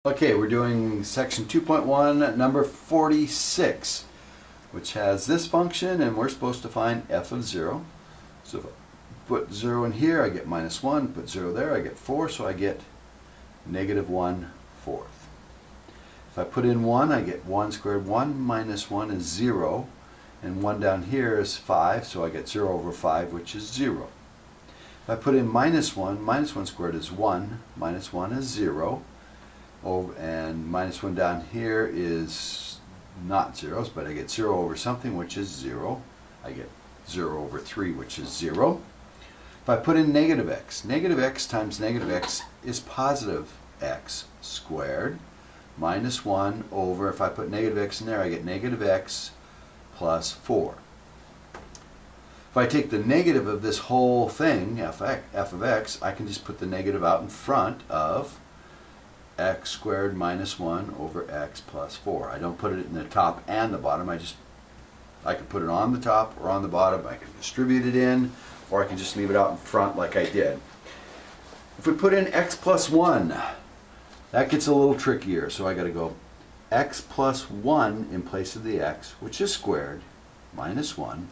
Okay, we're doing section 2.1, number 46, which has this function, and we're supposed to find f of 0. So if I put 0 in here, I get minus 1. Put 0 there, I get 4, so I get negative 1/4. If I put in 1, I get 1 squared. 1 minus 1 is 0, and 1 down here is 5, so I get 0 over 5, which is 0. If I put in minus 1 squared is 1, minus 1 is 0. And minus 1 down here is not zeros, but I get 0 over something, which is 0. I get 0 over 3, which is 0. If I put in negative x times negative x is positive x squared, minus 1 over, if I put negative x in there, I get negative x plus 4. If I take the negative of this whole thing, f of x, I can just put the negative out in front of x squared minus 1 over x plus 4. I don't put it in the top and the bottom. I can put it on the top or on the bottom. I can distribute it in, or I can just leave it out in front like I did. If we put in x plus 1, that gets a little trickier. So I got to go x plus 1 in place of the x, which is squared, minus 1.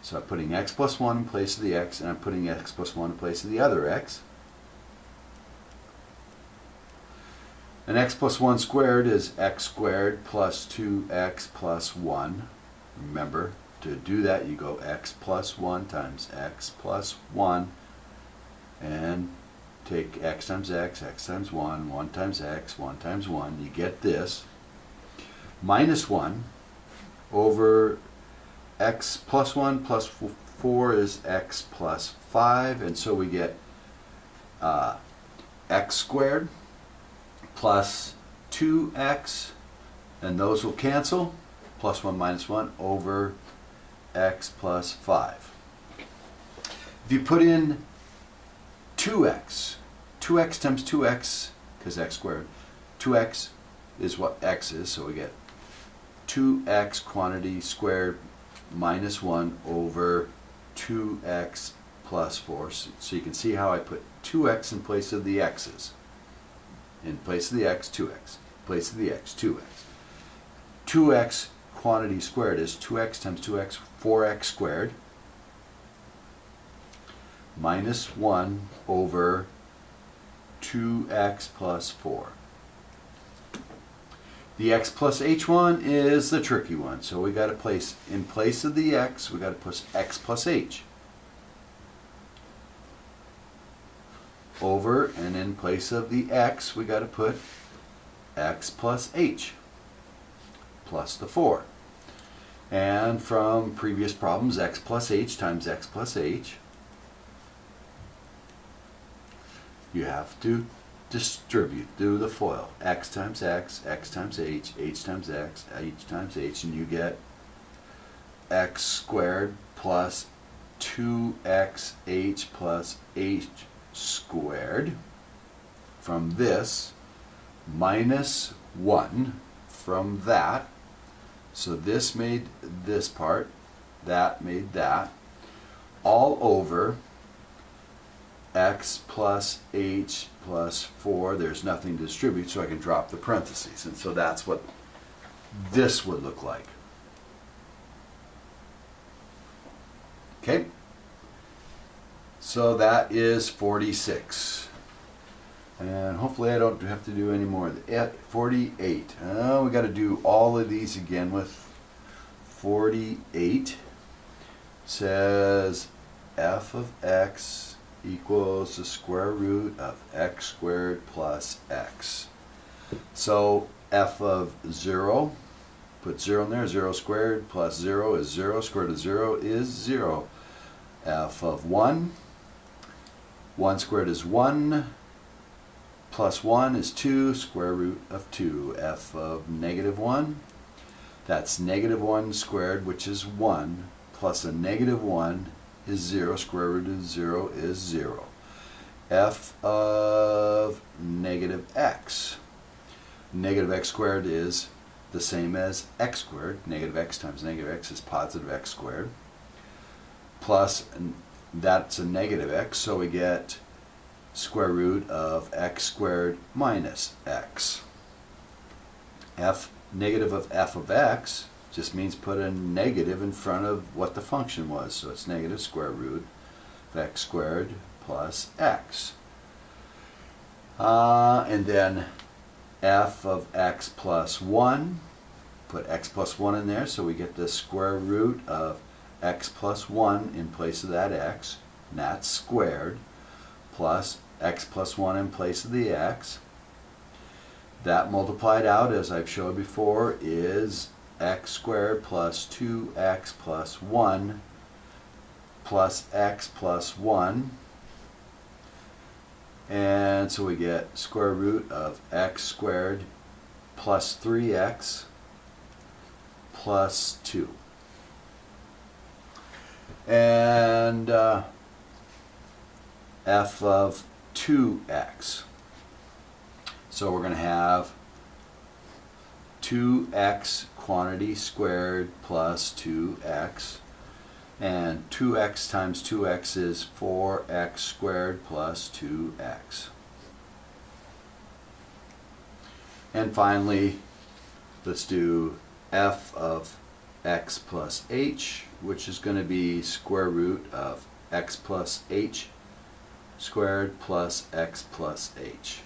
So I'm putting x plus 1 in place of the x, and I'm putting x plus 1 in place of the other x. And x plus 1 squared is x squared plus 2x plus 1. Remember, to do that you go x plus 1 times x plus 1, and take x times x times 1, 1 times x, 1 times 1. You get this. Minus 1 over x plus 1 plus 4 is x plus 5, and so we get x squared plus 2x, and those will cancel, plus 1 minus 1 over x plus 5. If you put in 2x times 2x, because x squared, 2x is what x is, so we get 2x quantity squared minus 1 over 2x plus 4. So you can see how I put 2x in place of the x's. In place of the x, 2x. In place of the x, 2x. 2x quantity squared is 2x times 2x, 4x squared, minus 1 over 2x plus 4. The x plus h1 is the tricky one, so we got to place, in place of the x, we got to put x plus h. Over, and in place of the x, we got to put x plus h plus the 4. And from previous problems, x plus h times x plus h, you have to distribute, do the FOIL. X times h times h times x, h times h, and you get x squared plus 2xh plus h squared. From this, minus 1 from that. So this made this part, that made that, all over x plus h plus 4. There's nothing to distribute, so I can drop the parentheses. And so that's what this would look like. Okay? So that is 46. And hopefully I don't have to do any more. At 48. We got to do all of these again with 48. Says f of x equals the square root of x squared plus x. So f of 0, put 0 in there, 0 squared plus 0 is 0, square root of 0 is 0. F of 1 squared is 1, plus 1 is 2, square root of 2. F of negative 1, that's negative 1 squared, which is 1, plus a negative 1 is 0, square root of 0 is 0. F of negative x squared is the same as x squared. Negative x times negative x is positive x squared. Plus, that's a negative x, so we get square root of x squared minus x. Negative of f of x just means put a negative in front of what the function was. So it's negative square root of x squared plus x. And then f of x plus 1, put x plus 1 in there, so we get the square root of x plus 1 in place of that x, and that's squared, plus x plus 1 in place of the x. That multiplied out, as I've showed before, is x squared plus 2x plus 1 plus x plus 1. And so we get square root of x squared plus 3x plus 2. And f of 2x. So we're going to have 2x quantity squared plus 2x. And 2x times 2x is 4x squared plus 2x. And finally, let's do f of x plus h, which is going to be square root of x plus h squared plus x plus h.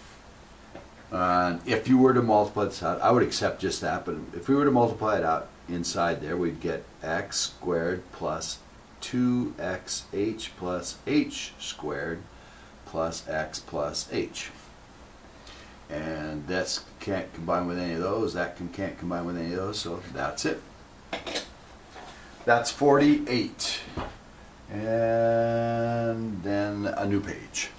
And if you were to multiply this out, I would accept just that, but if we were to multiply it out inside there, we'd get x squared plus 2xh plus h squared plus x plus h. And this can't combine with any of those, that can't combine with any of those, so that's it. That's 48. And then a new page.